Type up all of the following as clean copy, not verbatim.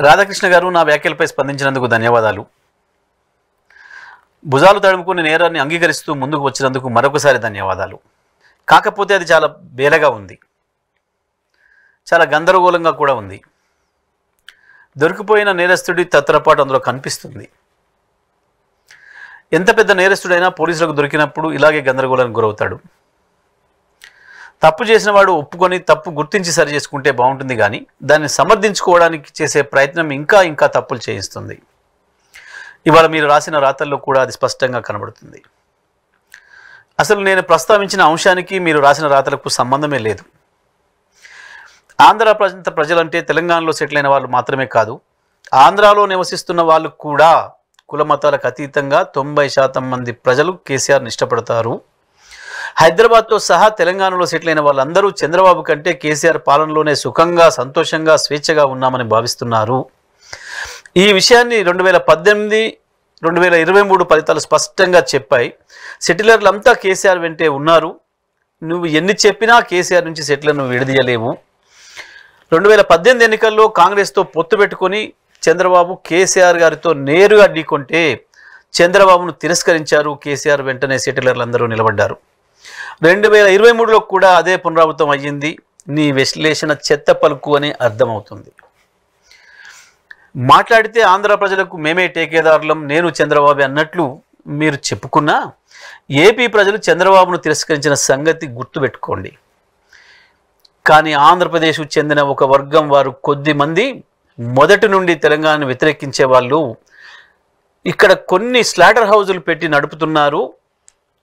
రాధాకృష్ణ గారు నా వ్యాఖ్యలపై స్పందించినందుకు ధన్యవాదాలు. భుజాలు తడుముకుని నేరాన్ని అంగీకరిస్తూ ముందుకు వచ్చినందుకు మరొకసారి ధన్యవాదాలు. కాకపోతే అది చాలా బేలగా ఉంది, చాలా గందరగోళంగా కూడా ఉంది. దొరికిపోయిన నేరస్తుడి తత్తరపాటు అందులో కనిపిస్తుంది. ఎంత పెద్ద నేరస్తుడైనా పోలీసులకు దొరికినప్పుడు ఇలాగే గందరగోళానికి గురవుతాడు. తప్పు చేసిన వాడు ఒప్పుకొని తప్పు గుర్తించి సరి చేసుకుంటే బాగుంటుంది, కానీ దాన్ని సమర్థించుకోవడానికి చేసే ప్రయత్నం ఇంకా ఇంకా తప్పులు చేయిస్తుంది. ఇవాళ మీరు రాసిన రాతల్లో కూడా అది స్పష్టంగా కనబడుతుంది. అసలు నేను ప్రస్తావించిన అంశానికి మీరు రాసిన రాతలకు సంబంధమే లేదు. ఆంధ్ర ప్రాంత ప్రజలంటే తెలంగాణలో సెటిల్ అయిన వాళ్ళు మాత్రమే కాదు, ఆంధ్రాలో నివసిస్తున్న వాళ్ళు కూడా కుల మతాలకు అతీతంగా 90% మంది ప్రజలు కేసీఆర్ని ఇష్టపడతారు. హైదరాబాద్తో సహా తెలంగాణలో సెటిల్ అయిన వాళ్ళందరూ చంద్రబాబు కంటే కేసీఆర్ పాలనలోనే సుఖంగా, సంతోషంగా, స్వేచ్ఛగా ఉన్నామని భావిస్తున్నారు. ఈ విషయాన్ని 2018, 2023 ఫలితాలు స్పష్టంగా చెప్పాయి. సెటిలర్లంతా కేసీఆర్ వెంటే ఉన్నారు. నువ్వు ఎన్ని చెప్పినా కేసీఆర్ నుంచి సెటిలర్ను విడదీయలేవు. 2018 ఎన్నికల్లో కాంగ్రెస్తో పొత్తు పెట్టుకొని చంద్రబాబు కేసీఆర్ గారితో నేరుగా ఢీకొంటే చంద్రబాబును తిరస్కరించారు. కేసీఆర్ వెంటనే సెటిలర్లందరూ నిలబడ్డారు. 2023లో కూడా అదే పునరావృతం అయ్యింది. నీ విశ్లేషణ చెత్త పలుకు అని అర్థమవుతుంది. మాట్లాడితే ఆంధ్ర ప్రజలకు మేమే టేకేదారులం, నేను చంద్రబాబు అన్నట్లు మీరు చెప్పుకున్నా ఏపీ ప్రజలు చంద్రబాబును తిరస్కరించిన సంగతి గుర్తుపెట్టుకోండి. కానీ ఆంధ్రప్రదేశ్కు చెందిన ఒక వర్గం వారు కొద్ది మంది మొదటి నుండి తెలంగాణను వ్యతిరేకించే వాళ్ళు ఇక్కడ కొన్ని స్లాటర్ హౌజులు పెట్టి నడుపుతున్నారు.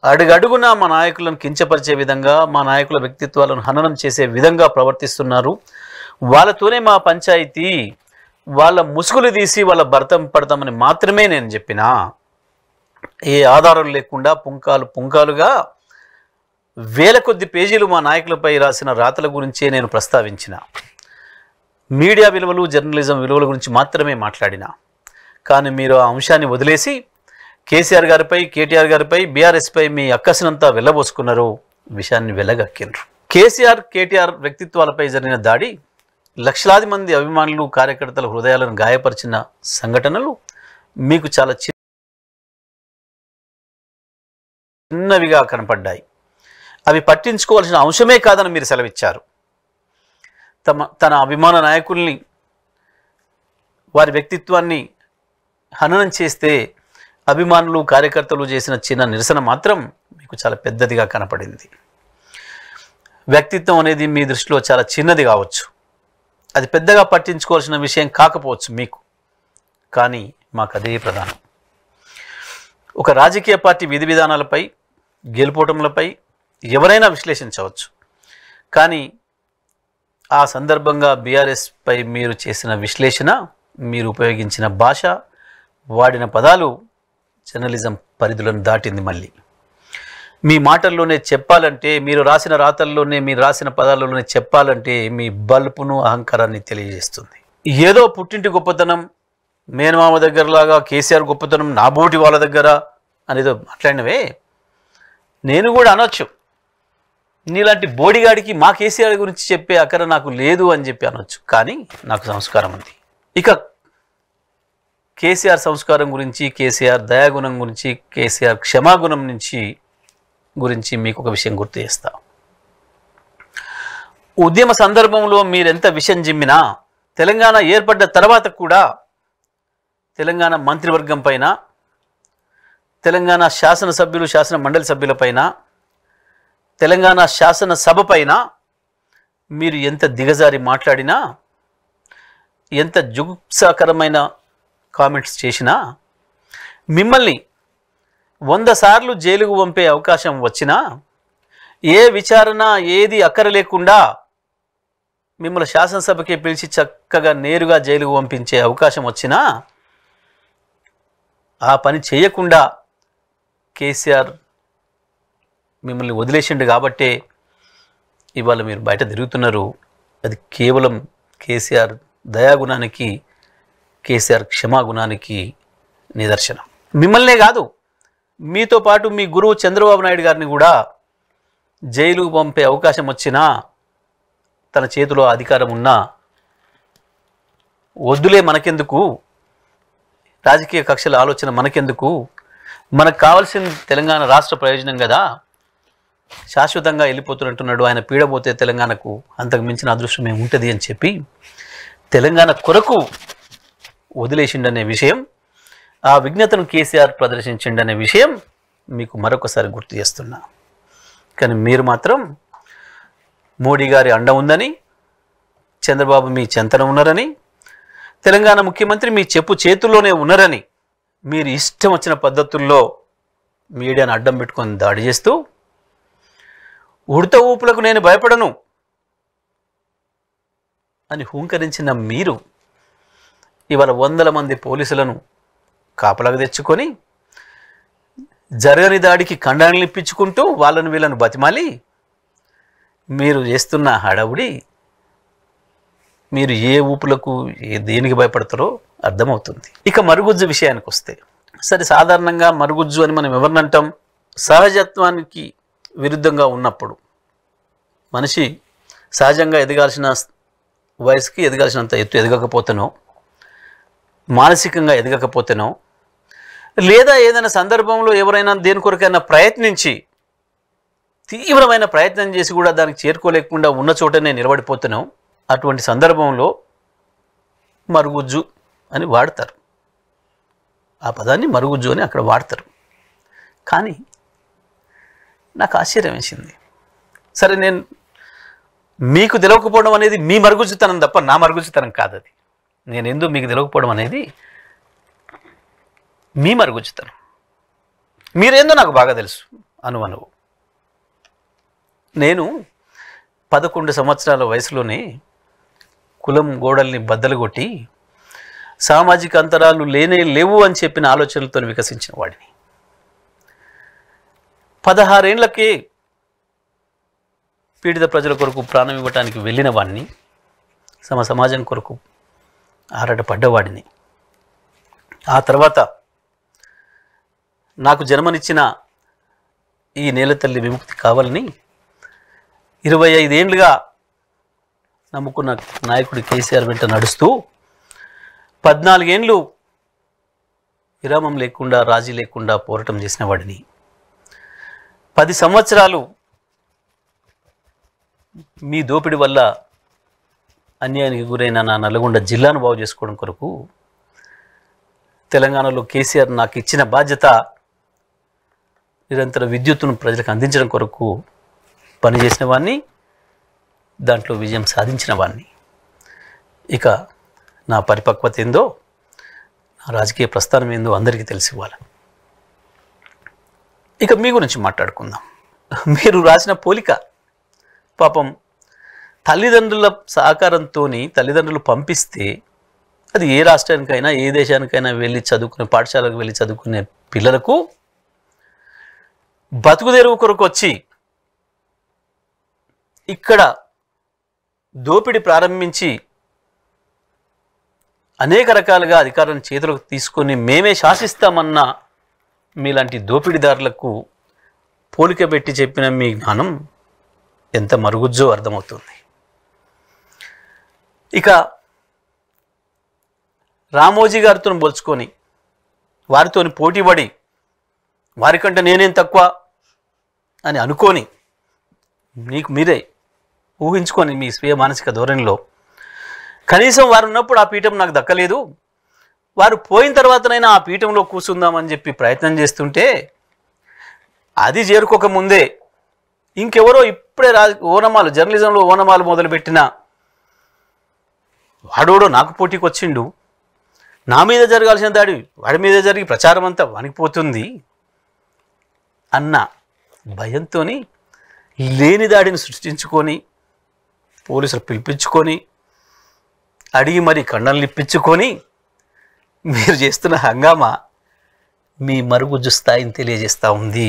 అడుగడుగునా మా నాయకులను కించపరిచే విధంగా, మా నాయకుల వ్యక్తిత్వాలను హననం చేసే విధంగా ప్రవర్తిస్తున్నారు. వాళ్ళతోనే మా పంచాయతీ, వాళ్ళ ముసుగులు తీసి వాళ్ళ భర్తం పడతామని మాత్రమే నేను చెప్పినా. ఏ ఆధారం లేకుండా పుంకాలుగా వేల కొద్ది పేజీలు మా నాయకులపై రాసిన రాతల గురించే నేను ప్రస్తావించిన. మీడియా విలువలు, జర్నలిజం విలువల గురించి మాత్రమే మాట్లాడిన. కానీ మీరు ఆ అంశాన్ని వదిలేసి కేసీఆర్ గారిపై, కేటీఆర్ గారిపై, బీఆర్ఎస్పై మీ అక్కసినంతా వెళ్ళబోసుకున్నారు, విషయాన్ని వెళ్ళగక్కినరు. కేసీఆర్, కేటీఆర్ వ్యక్తిత్వాలపై జరిగిన దాడి లక్షలాది మంది అభిమానులు, కార్యకర్తల హృదయాలను గాయపరిచిన సంఘటనలు మీకు చాలా చిన్నవిగా కనపడ్డాయి. అవి పట్టించుకోవాల్సిన అంశమే కాదని మీరు సెలవిచ్చారు. తన అభిమాన నాయకుల్ని, వారి వ్యక్తిత్వాన్ని హననం చేస్తే అభిమానులు, కార్యకర్తలు చేసిన చిన్న నిరసన మాత్రం మీకు చాలా పెద్దదిగా కనపడింది. వ్యక్తిత్వం అనేది మీ దృష్టిలో చాలా చిన్నది కావచ్చు, అది పెద్దగా పట్టించుకోవాల్సిన విషయం కాకపోవచ్చు మీకు, కానీ మాకు అదే ప్రధానం. ఒక రాజకీయ పార్టీ విధి విధానాలపై, గెలుపోటములపై ఎవరైనా విశ్లేషించవచ్చు, కానీ ఆ సందర్భంగా బీఆర్ఎస్పై మీరు చేసిన విశ్లేషణ, మీరు ఉపయోగించిన భాష, వాడిన పదాలు జర్నలిజం పరిధులను దాటింది. మళ్ళీ మీ మాటల్లోనే చెప్పాలంటే, మీరు రాసిన రాతల్లోనే, మీరు రాసిన పదాల్లోనే చెప్పాలంటే మీ బల్పును, అహంకారాన్ని తెలియజేస్తుంది. ఏదో పుట్టింటి గొప్పతనం, మేనమామ దగ్గరలాగా కేసీఆర్ గొప్పతనం నా బోటి వాళ్ళ దగ్గర అనేదో మాట్లాడినవే నేను కూడా అనొచ్చు. నీలాంటి బోడిగాడికి మా కేసీఆర్ గురించి చెప్పే అక్కర నాకు లేదు అని చెప్పి అనొచ్చు. కానీ నాకు సంస్కారం ఉంది. ఇక కేసీఆర్ సంస్కారం గురించి, కేసీఆర్ దయాగుణం గురించి, కేసీఆర్ క్షమాగుణం గురించి మీకు ఒక విషయం గుర్తు చేస్తా. ఉద్యమ సందర్భంలో మీరెంత విషం జిమ్మినా తెలంగాణ ఏర్పడ్డ తర్వాత కూడా తెలంగాణ మంత్రివర్గం పైన, తెలంగాణ శాసనసభ్యులు, శాసన మండలి సభ్యులపైన, తెలంగాణ శాసనసభ పైన మీరు ఎంత దిగజారి మాట్లాడినా, ఎంత జుగుప్సాకరమైన కామెంట్స్ చేసినా, మిమ్మల్ని 100 సార్లు జైలుకు పంపే అవకాశం వచ్చినా, ఏ విచారణ ఏది అక్కర లేకుండా మిమ్మల్ని శాసనసభకే పిలిచి చక్కగా నేరుగా జైలుకు పంపించే అవకాశం వచ్చినా ఆ పని చేయకుండా కేసీఆర్ మిమ్మల్ని వదిలేసిండు కాబట్టే ఇవాళ మీరు బయట తిరుగుతున్నారు. అది కేవలం కేసీఆర్ దయాగుణానికి, కేసీఆర్ క్షమాగుణానికి నిదర్శనం. మిమ్మల్నే కాదు, మీతో పాటు మీ గురువు చంద్రబాబు నాయుడు గారిని కూడా జైలుకు పంపే అవకాశం వచ్చినా, తన చేతిలో అధికారం ఉన్నా వద్దులే మనకెందుకు, రాజకీయ కక్షల ఆలోచన మనకెందుకు, మనకు కావాల్సిన తెలంగాణ రాష్ట్ర ప్రయోజనం కదా, శాశ్వతంగా వెళ్ళిపోతున్నట్టున్నాడు ఆయన, పీడబోతే తెలంగాణకు అంతకు మించిన అదృష్టం ఏముంటుంది అని చెప్పి తెలంగాణ కొరకు వదిలేసిండనే విషయం, ఆ విజ్ఞతను కేసీఆర్ ప్రదర్శించిండనే విషయం మీకు మరొకసారి గుర్తు చేస్తున్నా. కానీ మీరు మాత్రం మోడీ గారి అండ ఉందని, చంద్రబాబు మీ చెంతన ఉన్నారని, తెలంగాణ ముఖ్యమంత్రి మీ చెప్పు చేతుల్లోనే ఉన్నారని మీరు ఇష్టం వచ్చిన పద్ధతుల్లో మీడియాను అడ్డం పెట్టుకొని దాడి చేస్తూ, ఉడత ఊపులకు నేను భయపడను అని హూంకరించిన మీరు ఇవాళ వందల మంది పోలీసులను కాపలాగా తెచ్చుకొని జరగని దాడికి ఖండాలను ఇప్పించుకుంటూ వాళ్ళను వీళ్ళను బతిమాలి మీరు చేస్తున్న హడావుడి, మీరు ఏ ఊపులకు దేనికి భయపడతారో అర్థమవుతుంది. ఇక మరుగుజ్జు విషయానికి వస్తే, సరే సాధారణంగా మరుగుజ్జు అని మనం ఎవరినంటాం? సహజత్వానికి విరుద్ధంగా ఉన్నప్పుడు, మనిషి సహజంగా ఎదగాల్సిన వయసుకి ఎదగాల్సినంత ఎత్తు ఎదగకపోతేనో, మానసికంగా ఎదగకపోతేనో, లేదా ఏదైనా సందర్భంలో ఎవరైనా దేని కొరకైనా ప్రయత్నించి తీవ్రమైన ప్రయత్నం చేసి కూడా దానికి చేరుకోలేకుండా ఉన్న చోటనే నిలబడిపోతున్నాం, అటువంటి సందర్భంలో మరుగుజ్జు అని వాడతారు. ఆ పదాన్ని మరుగుజ్జు అని అక్కడ వాడతారు. కానీ నాకు ఆశ్చర్యం వేసింది. సరే, నేను మీకు తెలియకపోవడం అనేది మీ మరుగుజ్జుతనం తప్ప నా మరుగుజ్జుతనం కాదు. అది నేను ఎందుకు మీకు తెలియకపోవడం అనేది మీ మరుగుజ్జుతనం. మీరేందో నాకు బాగా తెలుసు అనువనువు. నేను 11 సంవత్సరాల వయసులోనే కులం గోడల్ని బద్దలు కొట్టి సామాజిక అంతరాలు లేవు అని చెప్పిన ఆలోచనలతో వికసించిన వాడిని. 16 ఏళ్లకే పీడిత ప్రజల కొరకు ప్రాణం ఇవ్వటానికి వెళ్ళిన వాడిని, సమాజం కొరకు ఆరాటపడ్డవాడిని. ఆ తర్వాత నాకు జన్మనిచ్చిన ఈ నేల తల్లి విముక్తి కావాలని 25 ఏళ్లుగా నమ్ముకున్న నాయకుడు కేసీఆర్ వెంట నడుస్తూ 14 ఏళ్ళు విరామం లేకుండా, రాజీ లేకుండా పోరాటం చేసిన వాడిని. 10 సంవత్సరాలు మీ దోపిడి వల్ల అన్యాయానికి గురైన నా నల్గొండ జిల్లాను బాగు చేసుకోవడం కొరకు తెలంగాణలో కేసీఆర్ నాకు ఇచ్చిన బాధ్యత నిరంతర విద్యుత్తును ప్రజలకు అందించడం కొరకు పనిచేసిన వాడిని, దాంట్లో విజయం సాధించిన వాడిని. ఇక నా పరిపక్వత ఏందో, నా రాజకీయ ప్రస్థానం ఏందో అందరికీ తెలిసి ఇవ్వాలి. ఇక మీ గురించి మాట్లాడుకుందాం. మీరు రాసిన పోలిక పాపం తల్లిదండ్రుల సహకారంతో తల్లిదండ్రులు పంపిస్తే, అది ఏ రాష్ట్రానికైనా ఏ దేశానికైనా వెళ్ళి చదువుకునే, పాఠశాలకు వెళ్ళి చదువుకునే పిల్లలకు బతుకు తెరువు కొరకు వచ్చి ఇక్కడ దోపిడీ ప్రారంభించి అనేక రకాలుగా అధికారాన్ని చేతులకు తీసుకొని మేమే శాసిస్తామన్న మీలాంటి దోపిడీదారులకు పోలిక పెట్టి చెప్పిన మీ జ్ఞానం ఎంత మరుగుజ్జో అర్థమవుతుంది. ఇక రామోజీ గారితో పోల్చుకొని, వారితో పోటీపడి వారికంటే నేనేం తక్కువ అని అనుకొని మీకు మీరే ఊహించుకొని మీ స్వీయ మానసిక ధోరణిలో కనీసం వారు ఉన్నప్పుడు ఆ పీఠం నాకు దక్కలేదు, వారు పోయిన తర్వాతనైనా ఆ పీఠంలో కూర్చుందామని చెప్పి ప్రయత్నం చేస్తుంటే, అది చేరుకోకముందే ఇంకెవరో ఇప్పుడే ఓనమాలు, జర్నలిజంలో ఓనమాలు మొదలుపెట్టిన వాడోడో నాకు పోటీకి వచ్చిండు, నా మీద జరగాల్సిన దాడి వాడి మీద జరిగి ప్రచారం అంతా వణికిపోతుంది అన్న భయంతో లేని దాడిని సృష్టించుకొని, పోలీసులు పిలిపించుకొని, అడిగి మరి కండలు ఇప్పించుకొని మీరు చేస్తున్న హంగామా మీ మరుగుజ్జు స్థాయిని తెలియజేస్తూ ఉంది.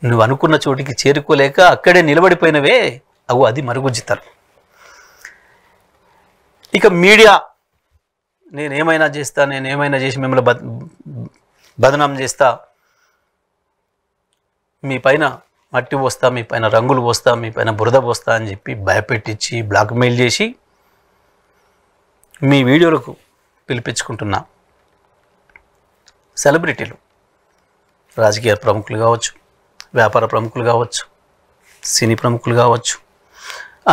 నువ్వు అనుకున్న చోటికి చేరుకోలేక అక్కడే నిలబడిపోయినవే, అది మరుగుజ్జుతనం. ఇక మీడియా నేనేమైనా చేస్తా, నేనేమైనా చేసి మిమ్మల్ని బదనాం చేస్తా, మీ పైన మట్టి పోస్తా, మీ పైన రంగులు పోస్తా, మీ పైన బురద పోస్తా అని చెప్పి భయపెట్టించి బ్లాక్మెయిల్ చేసి మీ వీడియోలకు పిలిపించుకుంటున్న సెలబ్రిటీలు, రాజకీయ ప్రముఖులు కావచ్చు, వ్యాపార ప్రముఖులు కావచ్చు, సినీ ప్రముఖులు కావచ్చు,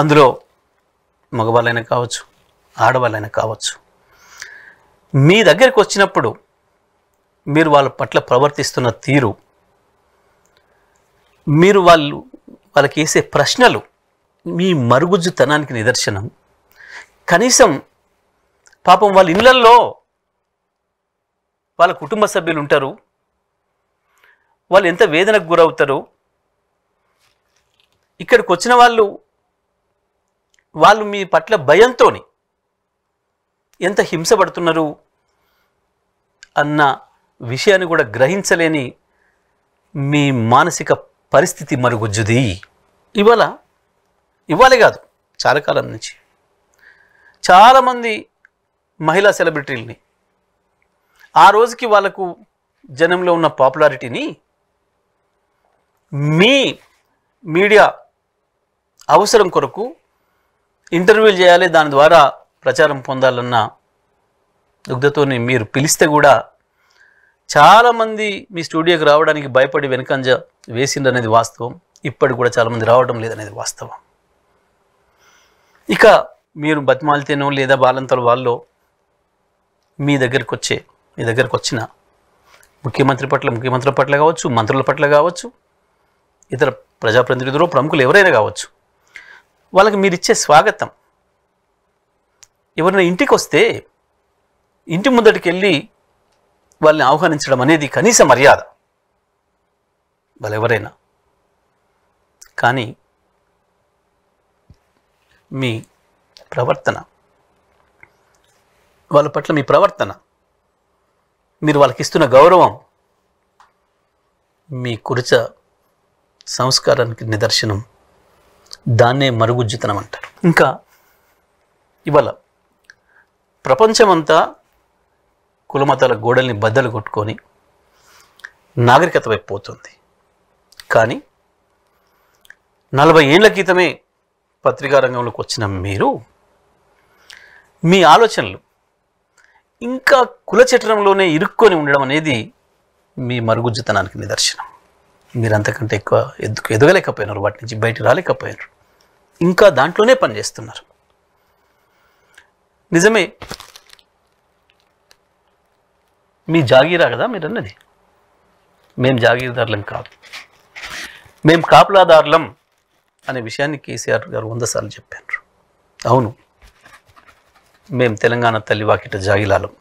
అందులో మగవాళ్ళైనా కావచ్చు, ఆడవాళ్ళైనా కావచ్చు, మీ దగ్గరికి వచ్చినప్పుడు మీరు వాళ్ళ పట్ల ప్రవర్తిస్తున్న తీరు, మీరు వాళ్ళకి వేసే ప్రశ్నలు మీ మరుగుజ్జుతనానికి నిదర్శనం. కనీసం పాపం వాళ్ళ ఇళ్ళల్లో వాళ్ళ కుటుంబ సభ్యులు ఉంటారు, వాళ్ళు ఎంత వేదనకు గురవుతారు. ఇక్కడికి వచ్చిన వాళ్ళు మీ పట్ల భయంతో ఎంత హింసపడుతున్నారు అన్న విషయాన్ని కూడా గ్రహించలేని మీ మానసిక పరిస్థితి మరుగుజ్జుది. ఇవాళే కాదు, చాలా కాలం నుంచి చాలామంది మహిళా సెలబ్రిటీలని ఆ రోజుకి వాళ్ళకు జనంలో ఉన్న పాపులారిటీని మీ మీడియా అవసరం కొరకు ఇంటర్వ్యూలు చేయాలి, దాని ద్వారా ప్రచారం పొందాలన్న దుగ్ధతోని మీరు పిలిస్తే కూడా చాలామంది మీ స్టూడియోకి రావడానికి భయపడి వెనుకంజ వేసిందనేది వాస్తవం. ఇప్పటికి కూడా చాలామంది రావడం లేదనేది వాస్తవం. ఇక మీరు బతిమాలితేనో లేదా వాళ్ళంతలో వాళ్ళు మీ దగ్గరికి వచ్చిన ముఖ్యమంత్రుల పట్ల కావచ్చు, మంత్రుల పట్ల కావచ్చు, ఇతర ప్రజాప్రతినిధులు, ప్రముఖులు ఎవరైనా కావచ్చు, వాళ్ళకి మీరు ఇచ్చే స్వాగతం, ఎవరైనా ఇంటికి వస్తే ఇంటి ముందటికి వెళ్ళి వాళ్ళని ఆహ్వానించడం అనేది కనీస మర్యాద వాళ్ళెవరైనా. కానీ మీ ప్రవర్తన, వాళ్ళ పట్ల మీ ప్రవర్తన, మీరు వాళ్ళకి ఇస్తున్న గౌరవం మీ కురచ సంస్కారానికి నిదర్శనం. దాన్నే మరుగుజ్జుతనం అంటారు. ఇంకా ఇవాళ ప్రపంచమంతా కులమతాల గోడల్ని బద్దలు కొట్టుకొని నాగరికత వైపు పోతుంది. కానీ 40 ఏళ్ల క్రితమే పత్రికా రంగంలోకి వచ్చిన మీరు, మీ ఆలోచనలు ఇంకా కుల చట్రంలోనే ఇరుక్కొని ఉండడం అనేది మీ మరుగుజ్జుతనానికి నిదర్శనం. మీరు అంతకంటే ఎక్కువ ఎదగలేకపోయినారు, వాటి నుంచి బయట రాలేకపోయారు, ఇంకా దాంట్లోనే పనిచేస్తున్నారు. నిజమే, మీ జాగీరా కదా మీరు అన్నది. మేం జాగీర్దారులం కాదు, మేం కాపులాదారులం అనే విషయాన్ని కేసీఆర్ గారు 100 సార్లు చెప్పారు. అవును, మేం తెలంగాణ తల్లి వాకిట జాగిలాలం.